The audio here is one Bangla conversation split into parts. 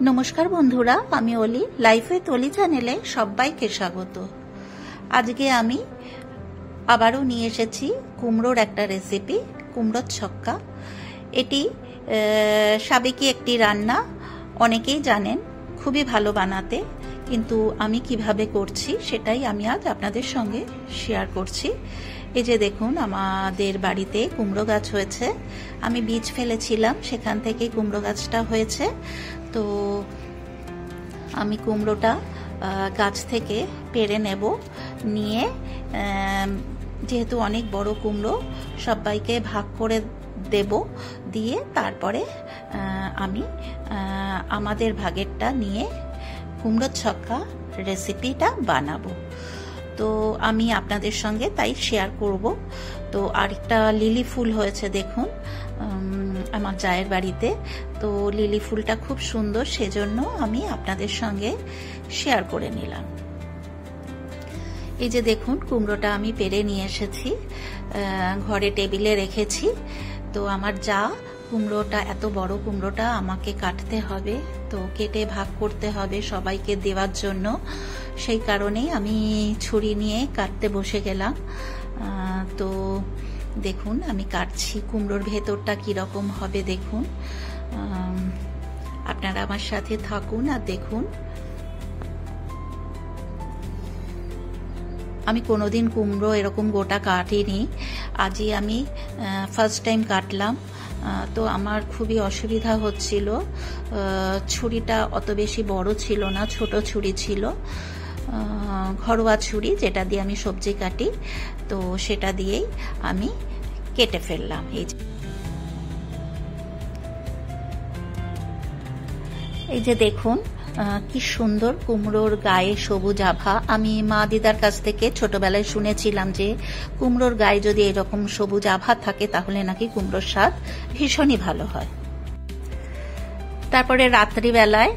নমস্কার বন্ধুরা, আমি অলি। লাইফ উইথ অলি চ্যানেলে সবাইকে স্বাগত। আজকে আমি আবারও নিয়ে এসেছি কুমড়োর একটা রেসিপি, কুমড়োর ছক্কা। এটি সাবেকি একটি রান্না, অনেকেই জানেন, খুবই ভালো বানাতে। কিন্তু আমি কিভাবে করছি সেটাই আমি আজ আপনাদের সঙ্গে শেয়ার করছি। এই যে দেখুন, আমাদের বাড়িতে কুমড়ো গাছ হয়েছে। আমি বীজ ফেলেছিলাম, সেখান থেকে কুমড়ো গাছটা হয়েছে। তো আমি কুমড়োটা গাছ থেকে পেড়ে নেব, নিয়ে যেহেতু অনেক বড় কুমড়ো, সবাইকে ভাগ করে দেব, দিয়ে তারপরে আমি আমাদের ভাগেরটা নিয়ে কুমড়োর ছক্কা রেসিপিটা বানাবো। তো আমি আপনাদের সঙ্গে তাই শেয়ার করব। তো আরেকটা লিলি ফুল হয়েছে দেখুন আমার জায়ের বাড়িতে। তো লিলি ফুলটা খুব সুন্দর, সেজন্য আমি আপনাদের সঙ্গে শেয়ার করে নিলাম। এই যে দেখুন, কুমড়োটা আমি পেড়ে নিয়ে এসেছি, ঘরে টেবিলে রেখেছি। তো আমার যা কুমড়োটা, এত বড় কুমড়োটা আমাকে কাটতে হবে, তো কেটে ভাগ করতে হবে সবাইকে দেওয়ার জন্য। সেই কারণেই আমি ছুরি নিয়ে কাটতে বসে গেলাম। তো দেখুন আমি কাটছি, কুমড়োর ভেতরটা কিরকম হবে দেখুন। আপনারা আমার সাথে থাকুন আর দেখুন। আমি কোনোদিন কুমড়ো এরকম গোটা কাটিনি, আজই আমি ফার্স্ট টাইম কাটলাম। তো আমার খুবই অসুবিধা হচ্ছিল, ছুরিটা অত বেশি বড় ছিল না, ছোট ছুরি ছিল, ঘরোয়া ছুরি যেটা দিয়ে আমি সবজি কাটি। তো সেটা দিয়েই আমি কেটে ফেললাম। এই যে দেখুন কি সুন্দর কুমড়োর গায়ে সবুজ আভা। আমি মা দিদার কাছ থেকে ছোটবেলায় শুনেছিলাম যে কুমড়োর গায়ে যদি এরকম সবুজ আভা থাকে তাহলে নাকি কুমড়োর স্বাদ ভীষণই ভালো হয়। তারপরে রাত্রিবেলায়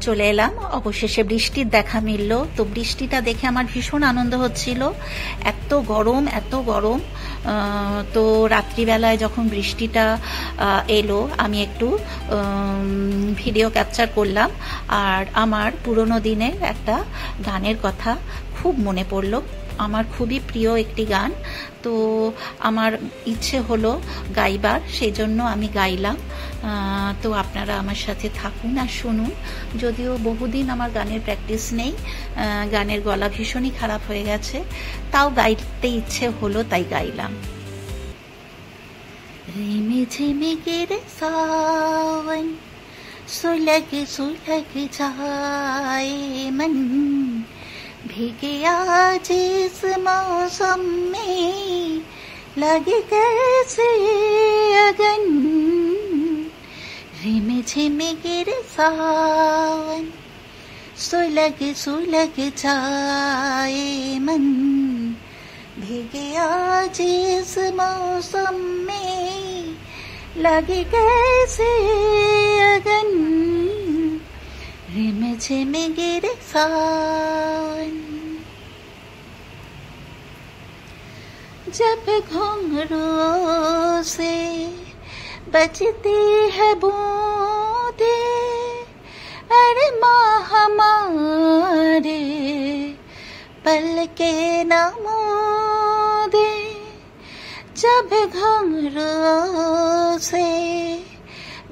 চলে এলাম, অবশেষে বৃষ্টির দেখা মিলল। তো বৃষ্টিটা দেখে আমার ভীষণ আনন্দ হচ্ছিল, এত গরম এত গরম। তো রাত্রিবেলায় যখন বৃষ্টিটা এলো, আমি একটু ভিডিও ক্যাপচার করলাম। আর আমার পুরনো দিনের একটা গানের কথা খুব মনে পড়লো, আমার খুবই প্রিয় একটি গান। তো আমার ইচ্ছে হলো গাইবার, সেই জন্য আমি গাইলাম। তো আপনারা আমার সাথে থাকুন আর শুনুন। যদিও বহুদিন আমার গানের প্র্যাকটিস নেই, গানের গলা ভীষণই খারাপ হয়ে গেছে, তাও গাইতে ইচ্ছে হলো তাই গাইলাম। রিমি ঝিমি গিরে সাवन सुलग सुलग जाए मन, भीगे आज इस मौसम में लगे कैसे अगन। रिम झिम गिरे सावन सुलग सुलग जाए मन, भीगे आज इस मौसम में लगे कैसे अगन। रिम झिम गिरे सावन। जब घुंघरूं से बजती है बूंदे, अरे माँ हमारे पलके न मूंदे। जब घुंघरूं से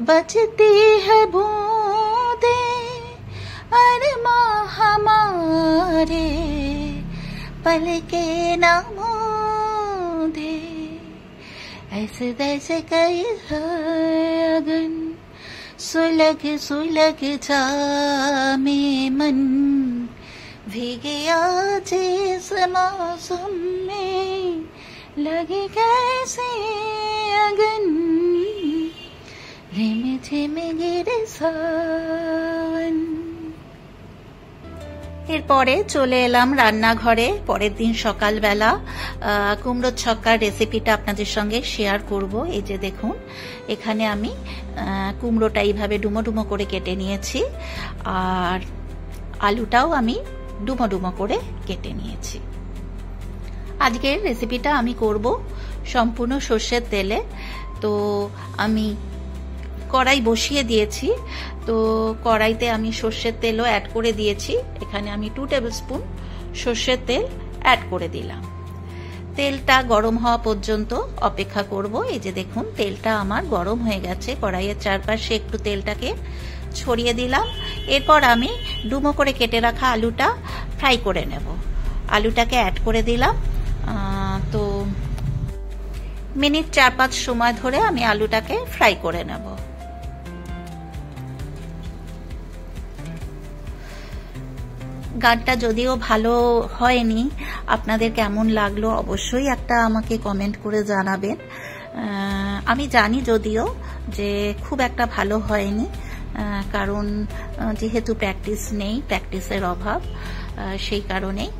बजती है बूंदे, अरे माँ हमारे पलके न मूंदे। ऐसे वैसे कई लगन सुलग सुलग जामे मन, भीगे आज इस मौसम में लगे कैसे अगन। रिम झिम गिरे सावन। এরপরে চলে এলাম রান্নাঘরে। পরের দিন সকালবেলা কুমড়োর ছক্কার রেসিপিটা আপনাদের সঙ্গে শেয়ার করব। এই যে দেখুন, এখানে আমি কুমড়োটা এইভাবে ডুমো ডুমো করে কেটে নিয়েছি, আর আলুটাও আমি ডুমো ডুমো করে কেটে নিয়েছি। আজকের রেসিপিটা আমি করব সম্পূর্ণ সর্ষের তেলে। তো আমি কড়াই বসিয়ে দিয়েছি। তো কড়াইতে আমি সর্ষের তেলও অ্যাড করে দিয়েছি। এখানে আমি 2 টেবিল স্পুন সর্ষের তেল অ্যাড করে দিলাম। তেলটা গরম হওয়া পর্যন্ত অপেক্ষা করব। এই যে দেখুন তেলটা আমার গরম হয়ে গেছে। কড়াইয়ের চারপাশে একটু তেলটাকে ছড়িয়ে দিলাম। এরপর আমি ডুমো করে কেটে রাখা আলুটা ফ্রাই করে নেব। আলুটাকে অ্যাড করে দিলাম। তো মিনিট 4-5 সময় ধরে আমি আলুটাকে ফ্রাই করে নেব। গানটা যদিও ভালো হয়নি, আপনাদের কেমন লাগলো অবশ্যই একটা আমাকে কমেন্ট করে জানাবেন। আমি জানি যদিও যে খুব একটা ভালো হয়নি, কারণ যেহেতু প্র্যাকটিস নেই, প্র্যাকটিসের অভাব, সেই কারণেই।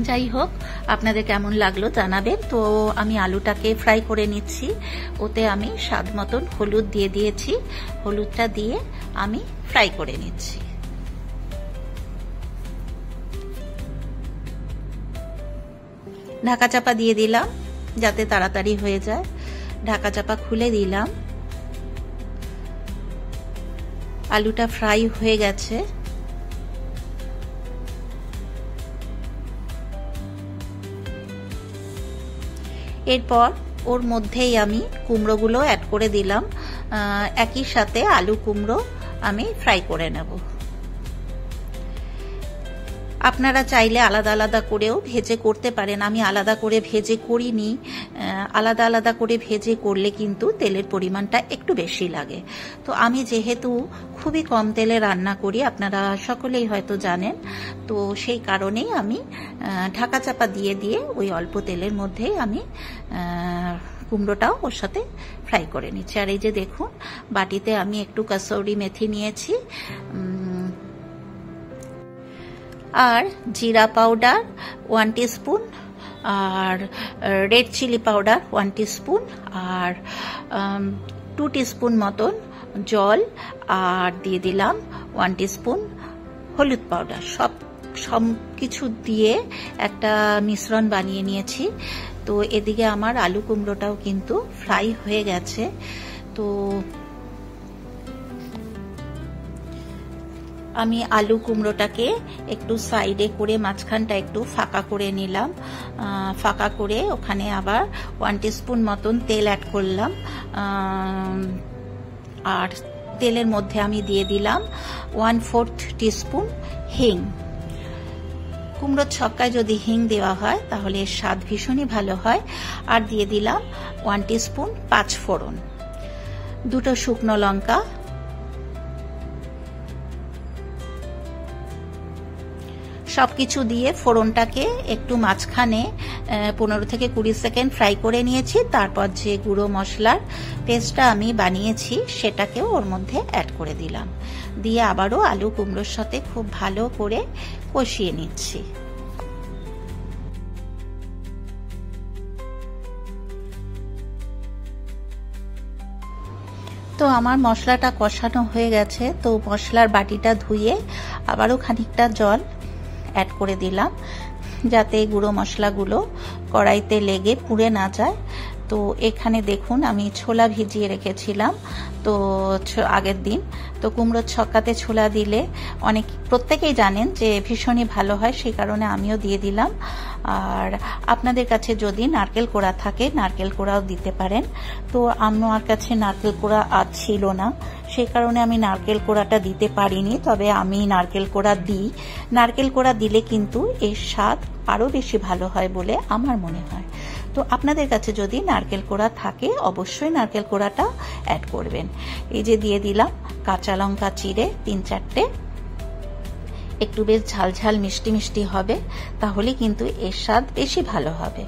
যাই হোক, আপনাদের কেমন লাগলো জানাবেন। তো আমি আলুটাকে ফ্রাই করে নিচ্ছি। ওতে আমি স্বাদ মতন হলুদ দিয়ে দিয়েছি। হলুদটা দিয়ে আমি ফ্রাই করে নিচ্ছি। ঢাকা চাপা দিয়ে দিলাম যাতে তাড়াতাড়ি হয়ে যায়। ঢাকা চাপা খুলে দিলাম। আলুটা ফ্রাই হয়ে গেছে। এরপর ওর মধ্যেই আমি কুমড়োগুলো অ্যাড করে দিলাম। একই সাথে আলু কুমড়ো আমি ফ্রাই করে নেব। আপনারা চাইলে আলাদা আলাদা করেও ভেজে করতে পারেন। আমি আলাদা করে ভেজে করিনি। আলাদা আলাদা করে ভেজে করলে কিন্তু তেলের পরিমাণটা একটু বেশি লাগে। তো আমি যেহেতু খুবই কম তেলে রান্না করি, আপনারা সকলেই হয়তো জানেন, তো সেই কারণেই আমি ঢাকা চাপা দিয়ে দিয়ে ওই অল্প তেলের মধ্যেই আমি কুমড়োটাও ওর সাথে ফ্রাই করে নিচ্ছি। আর এই যে দেখুন বাটিতে আমি একটু কাসৌরি মেথি নিয়েছি, আর জিরা পাউডার 1 টিস্পুন, আর রেড চিলি পাউডার 1 টিস্পুন, আর 2 টিস্পুন মতন জল, আর দিয়ে দিলাম 1 টিস্পুন হলুদ পাউডার। সব কিছু দিয়ে একটা মিশ্রণ বানিয়ে নিয়েছি। তো এদিকে আমার আলু কুমড়োটাও কিন্তু ফ্রাই হয়ে গেছে। তো আমি আলু কুমড়োটাকে একটু সাইডে করে মাঝখানটা একটু ফাঁকা করে নিলাম। ফাঁকা করে ওখানে আবার 1 টিস্পুন মতন তেল অ্যাড করলাম। আর তেলের মধ্যে আমি দিয়ে দিলাম 1/4 টিস্পুন হিং। কুমড়োর ছক্কায় যদি হিং দেওয়া হয় তাহলে এর স্বাদ ভীষণই ভালো হয়। আর দিয়ে দিলাম 1 টিস্পুন 5 ফোড়ন, 2টো শুকনো লঙ্কা, সবকিছু দিয়ে ফোড়নটাকে একটু মাঝখানে 15 থেকে 20 সেকেন্ড ফ্রাই করে নিয়েছি। তারপর যে গুঁড়ো মশলার পেস্টটা আমি বানিয়েছি সেটাকেও ওর মধ্যে অ্যাড করে দিলাম। দিয়ে আবারও আলু কুমড়োর সাথে খুব ভালো করে কষিয়ে নিচ্ছি। তো আমার মশলাটা কষানো হয়ে গেছে। তো মশলার বাটিটা ধুয়ে আবারও খানিকটা জল অ্যাড করে দিলাম যাতে গুঁড়ো মশলাগুলো কড়াইতে লেগে পুড়ে না যায়। তো এখানে দেখুন আমি ছোলা ভিজিয়ে রেখেছিলাম তো আগের দিন। তো কুমড়োর ছক্কাতে ছোলা দিলে প্রত্যেকেই জানেন যে ভীষণই ভালো হয়, সেই কারণে আমিও দিয়ে দিলাম। আর আপনাদের কাছে যদি নারকেল কোড়া থাকে নারকেল কোড়াও দিতে পারেন। তো আমার কাছে নারকেল কোড়া আর ছিল না, সেই কারণে আমি নারকেল কোড়াটা দিতে পারিনি। তবে আমি নারকেল কোড়া দিই। নারকেল কোড়া দিলে কিন্তু এর স্বাদ আরো বেশি ভালো হয় বলে আমার মনে হয়। তো আপনাদের কাছে যদি নারকেল কোড়া থাকে অবশ্যই নারকেল কোড়াটা অ্যাড করবেন। এই যে দিয়ে দিলাম কাঁচা লঙ্কা চিড়ে 3-4টে। একটু বেশ ঝাল ঝাল মিষ্টি মিষ্টি হবে, তাহলে কিন্তু এর স্বাদ বেশি ভালো হবে।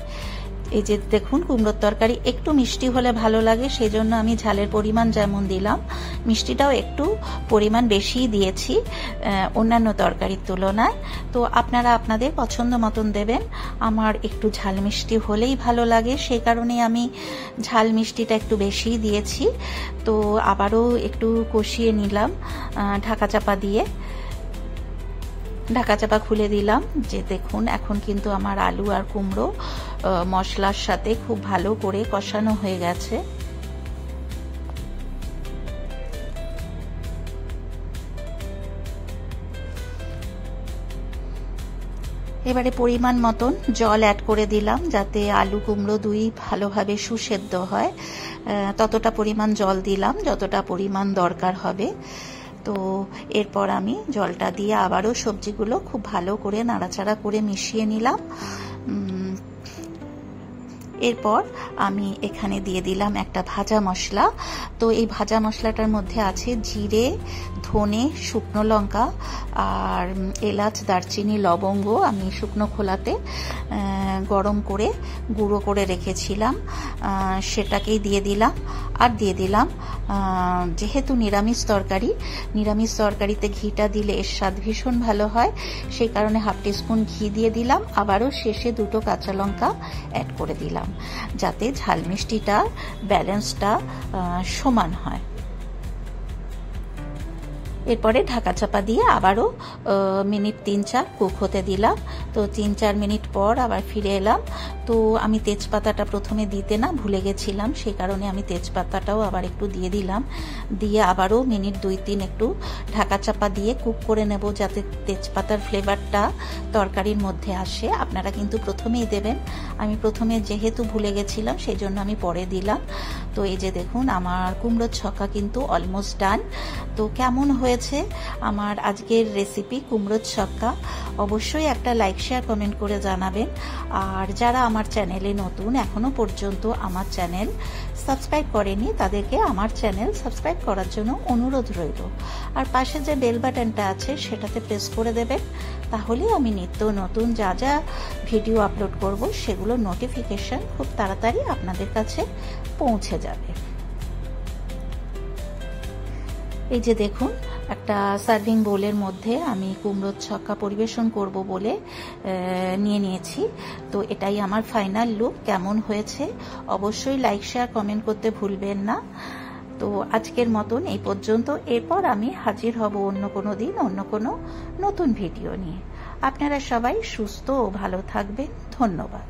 এই যে দেখুন কুমড়োর তরকারি একটু মিষ্টি হলে ভালো লাগে, সেই জন্য আমি ঝালের পরিমাণ যেমন দিলাম মিষ্টিটাও একটু পরিমাণ বেশি দিয়েছি অন্যান্য তরকারির তুলনায়। তো আপনারা আপনাদের পছন্দ মতন দেবেন। আমার একটু ঝাল মিষ্টি হলেই ভালো লাগে, সেই কারণে আমি ঝাল মিষ্টিটা একটু বেশি দিয়েছি। তো আবারও একটু কষিয়ে নিলাম ঢাকা চাপা দিয়ে। ঢাকা চাপা খুলে দিলাম। যে দেখুন এখন কিন্তু আমার আলু আর কুমড়ো মশলার সাথে খুব ভালো করে কষানো হয়ে গেছে। এবারে পরিমাণ মতন জল অ্যাড করে দিলাম, যাতে আলু কুমড়ো দুই ভালোভাবে সুসেদ্ধ হয়। ততটা পরিমাণ জল দিলাম যতটা পরিমাণ দরকার হবে। তো এরপর আমি জলটা দিয়ে আবারও সবজিগুলো খুব ভালো করে নাড়াচাড়া করে মিশিয়ে নিলাম। এরপর আমি এখানে দিয়ে দিলাম একটা ভাজা মশলা। তো এই ভাজা মশলাটার মধ্যে আছে জিরে, ধনে, শুকনো লঙ্কা আর এলাচ, দারচিনি, লবঙ্গ আমি শুকনো খোলাতে গরম করে গুঁড়ো করে রেখেছিলাম, সেটাকেই দিয়ে দিলাম। আর দিয়ে দিলাম, যেহেতু নিরামিষ তরকারিতে ঘিটা দিলে এর স্বাদ ভীষণ ভালো হয়, সেই কারণে হাফ টিস্পুন ঘি দিয়ে দিলাম। আবারও শেষে 2টো কাঁচা লঙ্কা অ্যাড করে দিলাম, যাতে ঝাল মিষ্টিটা ব্যালেন্সটা সমান হয়। এরপরে ঢাকা চাপা দিয়ে আবারও মিনিট 3-4 কুক হতে দিলাম। তো 3-4 মিনিট পর আবার ফিরে এলাম। তো আমি তেজপাতাটা প্রথমে দিতে না ভুলে গেছিলাম, সেই কারণে আমি তেজপাতাটাও আবার একটু দিয়ে দিলাম। দিয়ে আবারও মিনিট 2-3 একটু ঢাকা চাপা দিয়ে কুক করে নেব, যাতে তেজপাতার ফ্লেভারটা তরকারির মধ্যে আসে। আপনারা কিন্তু প্রথমেই দেবেন, আমি প্রথমে যেহেতু ভুলে গেছিলাম সেই জন্য আমি পরে দিলাম। তো এই যে দেখুন, আমার কুমড়োর ছক্কা কিন্তু অলমোস্ট ডান। তো কেমন হয়েছে আমার আজকের রেসিপি কুমড়োর ছক্কা, অবশ্যই একটা লাইক, শেয়ার, কমেন্ট করে জানাবেন। আর যারা আমার চ্যানেলে নতুন, এখনো পর্যন্ত আমার চ্যানেল সাবস্ক্রাইব করেনি, তাদেরকে আমার চ্যানেল সাবস্ক্রাইব করার জন্য অনুরোধ রইল। আর পাশে যে বেল বাটনটা আছে সেটাতে প্রেস করে দেবেন, তাহলে আমি নিত্য নতুন যা যা ভিডিও আপলোড করব সেগুলোর নোটিফিকেশন খুব তাড়াতাড়ি আপনাদের কাছে পৌঁছে যাবে। এই যে দেখুন, একটা সার্ভিং বোলের মধ্যে আমি কুমড়োর ছক্কা পরিবেশন করব বলে নিয়ে নিয়েছি। তো এটাই আমার ফাইনাল লুক। কেমন হয়েছে অবশ্যই লাইক, শেয়ার, কমেন্ট করতে ভুলবেন না। তো আজকের মতন এই পর্যন্ত। এরপর আমি হাজির হব অন্য কোনো দিন অন্য কোনো নতুন ভিডিও নিয়ে। আপনারা সবাই সুস্থ ও ভালো থাকবেন। ধন্যবাদ।